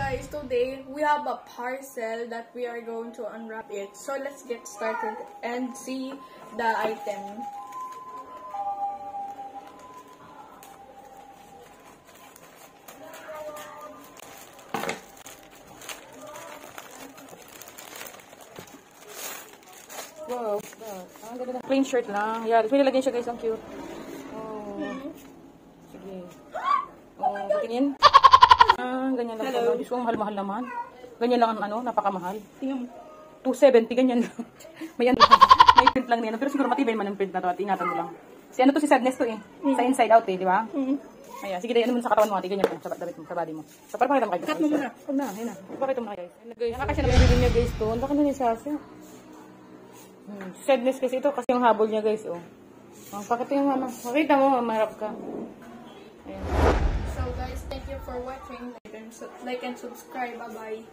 guys, today we have a parcel that we are going to unwrap it. So let's get started and see the item. Wow, ang ganda. Plain shirt lang. Yeah, pwede lagyan siya guys, ang cute. Oh. Sige. Oh, tingin. Ganyan lang. Hello. Diyos ko, mahal-mahal naman. Ganyan lang ang ano, napakamahal. Tingnan mo. 270, ganyan lang. May ano, may print lang nila. Pero siguro matibay man ang print na to at ingatan mo lang. Si ano to, si Sadness to eh. Sa inside out eh, di ba? Ayan, sige, ano mo sa katawan mo ate, ganyan lang, sa damit mo, sa body mo. So, para pakita mo kayo. Cut mo muna. Huwag na, yun na. Pakita mo na guys. Nakakasya naman yung niya guys to. Ang baka na ni Sasha. Sadness kasi ito, kasi yung habol niya guys, oh. Pakita yung ano. Makita mo, maharap ka. Ayan. So guys, thank you for watching. Like and subscribe. Bye-bye.